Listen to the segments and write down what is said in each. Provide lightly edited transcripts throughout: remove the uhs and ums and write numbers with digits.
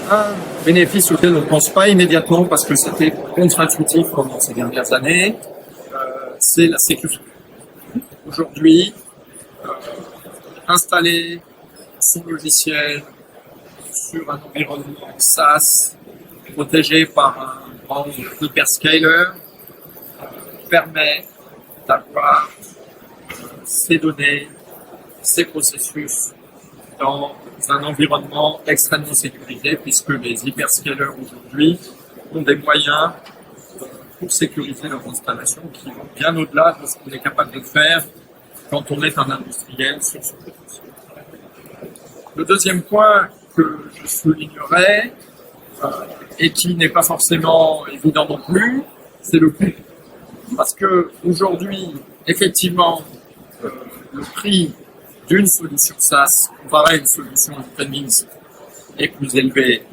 Un bénéfice auquel on ne pense pas immédiatement parce que c'était contre-intuitif pendant ces dernières années, c'est la sécurité. Aujourd'hui, installer son logiciel sur un environnement SaaS protégé par un grand hyperscaler permet d'avoir ces données, ces processus dans un environnement extrêmement sécurisé puisque les hyperscalers aujourd'hui ont des moyens pour sécuriser leurs installations qui vont bien au-delà de ce qu'on est capable de faire quand on est un industriel sur ce processus. Le deuxième point que je soulignerai et qui n'est pas forcément évident non plus, c'est le coût. Parce que aujourd'hui, effectivement, le prix d'une solution SaaS comparé à une solution on-premise est plus élevé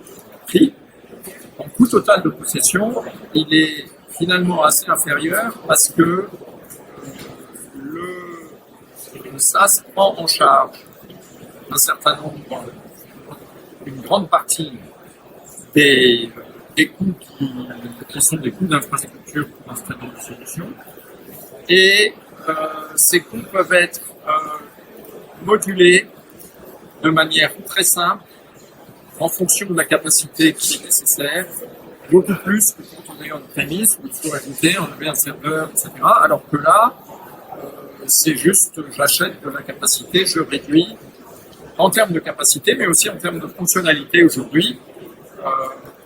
prix. En coût total de possession, il est finalement assez inférieur parce que le SaaS prend en charge un certain nombre, une grande partie des coûts qui sont des coûts d'infrastructure pour installer une solution. Et ces coûts peuvent être modulés de manière très simple en fonction de la capacité qui est nécessaire, beaucoup plus que quand on est en premise, où il faut ajouter, enlever un serveur, etc. Alors que là, c'est juste, j'achète de la capacité, je réduis en termes de capacité, mais aussi en termes de fonctionnalité aujourd'hui.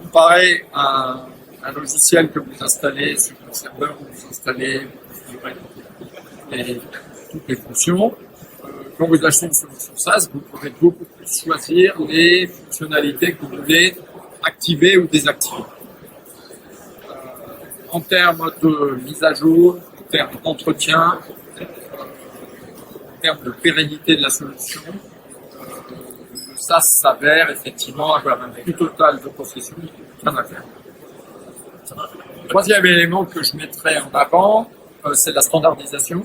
Comparé à un logiciel que vous installez sur un serveur, où vous installez toutes les fonctions. Quand vous achetez une solution SaaS, vous pourrez beaucoup plus choisir les fonctionnalités que vous voulez activer ou désactiver. En termes de mise à jour, en termes d'entretien, en termes de pérennité de la solution, le SaaS s'avère effectivement avoir un coût total de possession bien à faire. Troisième élément que je mettrai en avant, c'est la standardisation.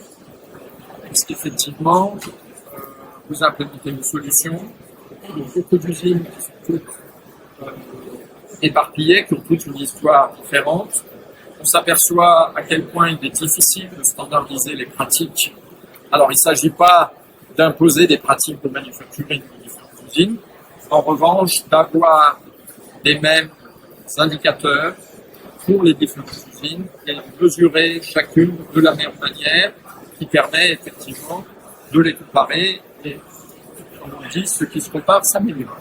Puisqu'effectivement, vous implémentez une solution, il y a beaucoup d'usines qui sont toutes éparpillées, qui ont toutes une histoire différente. On s'aperçoit à quel point il est difficile de standardiser les pratiques. Alors, il ne s'agit pas d'imposer des pratiques de manufacturing aux différentes usines. En revanche, d'avoir les mêmes indicateurs pour les différentes usines et mesurer chacune de la même manière qui permet effectivement de les comparer et, comme on dit, ce qui se compare s'améliore.